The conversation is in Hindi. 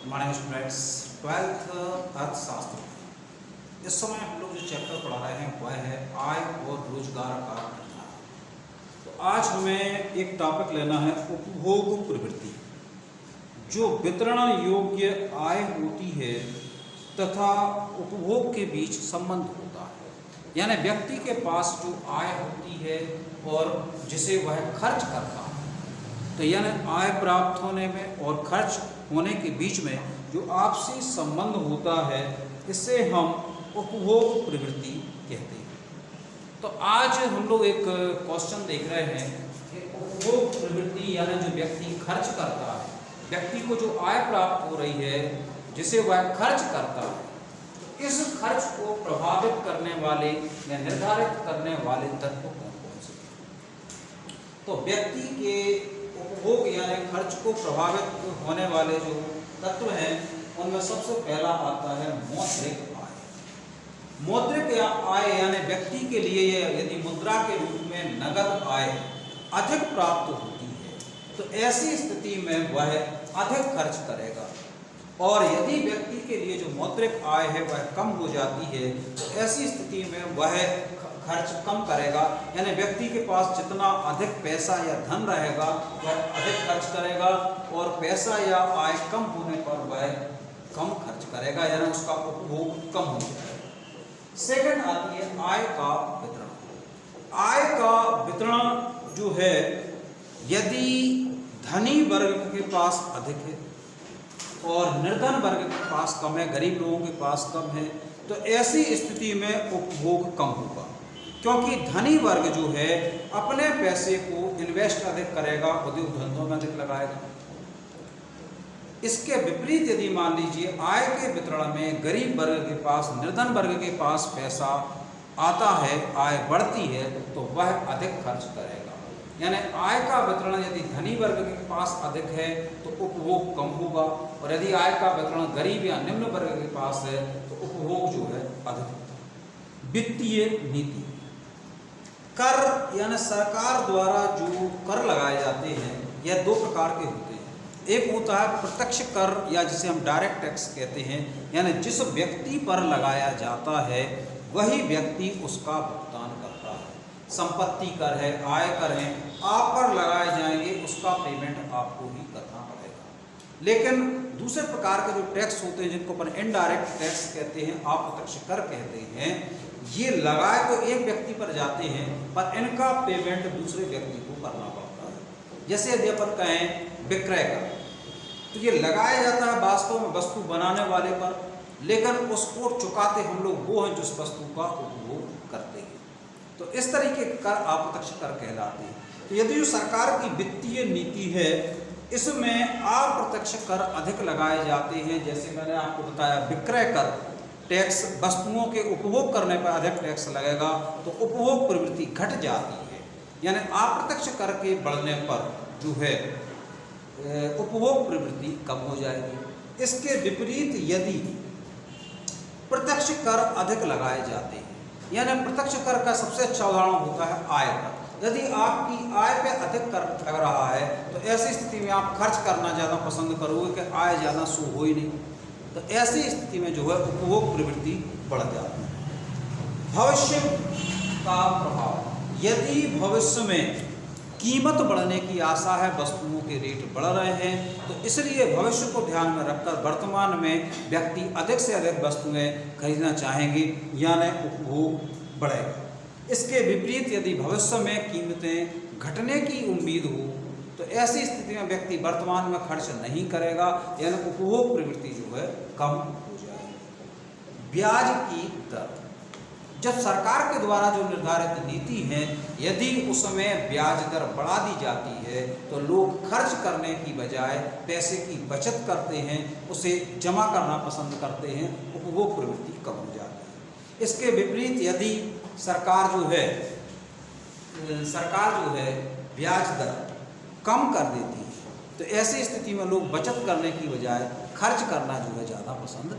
माननीय स्टूडेंट्स, 12th अर्थशास्त्र। इस समय हम लोग जो चैप्टर पढ़ा रहे हैं वह है आय और रोजगार का निर्धारण। तो आज हमें एक टॉपिक लेना है उपभोग प्रवृत्ति। जो वितरण योग्य आय होती है तथा उपभोग के बीच संबंध होता है, यानी व्यक्ति के पास जो आय होती है और जिसे वह खर्च करता है, तो यानी आय प्राप्त होने में और खर्च होने के बीच में जो आपसी संबंध होता है, इसे हम उपभोग प्रवृत्ति कहते हैं। तो आज हम लोग एक क्वेश्चन देख रहे हैं कि उपभोग प्रवृत्ति यानी जो व्यक्ति खर्च करता है, व्यक्ति को जो आय प्राप्त हो रही है जिसे वह खर्च करता है, तो इस खर्च को प्रभावित करने वाले या निर्धारित करने वाले तत्व कौन से हैं? तो व्यक्ति के उपभोग यानी खर्च को प्रभावित होने वाले जो तत्व हैं, उनमें सबसे पहला आता है मौद्रिक आय। मौद्रिक आय यानी व्यक्ति के लिए यदि मुद्रा के रूप में नगद आय अधिक प्राप्त होती है तो ऐसी स्थिति में वह अधिक खर्च करेगा, और यदि व्यक्ति के लिए जो मौद्रिक आय है वह कम हो जाती है तो ऐसी स्थिति में वह खर्च कम करेगा। यानी व्यक्ति के पास जितना अधिक पैसा या धन रहेगा वह अधिक खर्च करेगा, और पैसा या आय कम होने पर वह कम खर्च करेगा, यानी उसका उपभोग कम हो जाएगा। सेकंड आती है आय का वितरण। आय का वितरण जो है, यदि धनी वर्ग के पास अधिक है और निर्धन वर्ग के पास कम है, गरीब लोगों के पास कम है, तो ऐसी स्थिति में उपभोग कम होगा, क्योंकि धनी वर्ग जो है अपने पैसे को इन्वेस्ट अधिक करेगा, उद्योग धंधों में अधिक लगाएगा। इसके विपरीत यदि मान लीजिए आय के वितरण में गरीब वर्ग के पास, निर्धन वर्ग के पास पैसा आता है, आय बढ़ती है, तो वह अधिक खर्च करेगा। यानी आय का वितरण यदि धनी वर्ग के पास अधिक है तो उपभोग कम होगा, और यदि आय का वितरण गरीब या निम्न वर्ग के पास है तो उपभोग जो है अधिक होता है। वित्तीय नीति। कर यानी सरकार द्वारा जो कर लगाए जाते हैं, यह दो प्रकार के होते हैं। एक होता है प्रत्यक्ष कर, या जिसे हम डायरेक्ट टैक्स कहते हैं, यानी जिस व्यक्ति पर लगाया जाता है वही व्यक्ति उसका भुगतान करता है। संपत्ति कर है, आय कर है, आप पर लगाए जाएंगे, उसका पेमेंट आपको ही करना पड़ेगा। लेकिन दूसरे प्रकार के जो टैक्स होते हैं, जिनको अपन इनडायरेक्ट टैक्स कहते हैं, अप्रत्यक्ष कर कहते हैं, ये लगाए तो एक व्यक्ति पर जाते हैं पर इनका पेमेंट दूसरे व्यक्ति को करना पड़ता है। जैसे यदि अपन कहें विक्रय कर, तो ये लगाया जाता है वास्तव में वस्तु बनाने वाले पर, लेकिन उसको चुकाते हम लोग वो हैं जिस वस्तु का उपभोग करते हैं। तो इस तरीके के कर अप्रत्यक्ष कर कहलाते हैं। तो यदि जो सरकार की वित्तीय नीति है, इसमें अप्रत्यक्ष कर अधिक लगाए जाते हैं। जैसे मैंने आपको बताया विक्रय कर टैक्स, वस्तुओं के उपभोग करने पर अधिक टैक्स लगेगा तो उपभोग प्रवृत्ति घट जाती है, यानी अप्रत्यक्ष कर के बढ़ने पर जो है उपभोग प्रवृत्ति कम हो जाएगी। इसके विपरीत यदि प्रत्यक्ष कर अधिक लगाए जाते हैं, यानी प्रत्यक्ष कर का सबसे अच्छा उदाहरण होता है आय कर। यदि आपकी आय पे अधिक कर लग रहा है तो ऐसी स्थिति में आप खर्च करना ज़्यादा पसंद करोगे कि आय ज़्यादा शो हो ही नहीं, तो ऐसी स्थिति में जो है उपभोग प्रवृत्ति बढ़ जाती है। भविष्य का प्रभाव। यदि भविष्य में कीमत बढ़ने की आशा है, वस्तुओं के रेट बढ़ रहे हैं, तो इसलिए भविष्य को ध्यान में रखकर वर्तमान में व्यक्ति अधिक से अधिक वस्तुएं खरीदना चाहेंगे, यानी उपभोग बढ़ेगा। इसके विपरीत यदि भविष्य में कीमतें घटने की उम्मीद हो तो ऐसी स्थिति में व्यक्ति वर्तमान में खर्च नहीं करेगा, यानी उपभोग प्रवृत्ति जो है कम हो जाएगी। ब्याज की दर। जब सरकार के द्वारा जो निर्धारित नीति है, यदि उसमें ब्याज दर बढ़ा दी जाती है तो लोग खर्च करने की बजाय पैसे की बचत करते हैं, उसे जमा करना पसंद करते हैं, उपभोग प्रवृत्ति कम हो जाती है। इसके विपरीत यदि सरकार जो है ब्याज दर कम कर देती है तो ऐसी स्थिति में लोग बचत करने की बजाय खर्च करना जो है ज़्यादा पसंद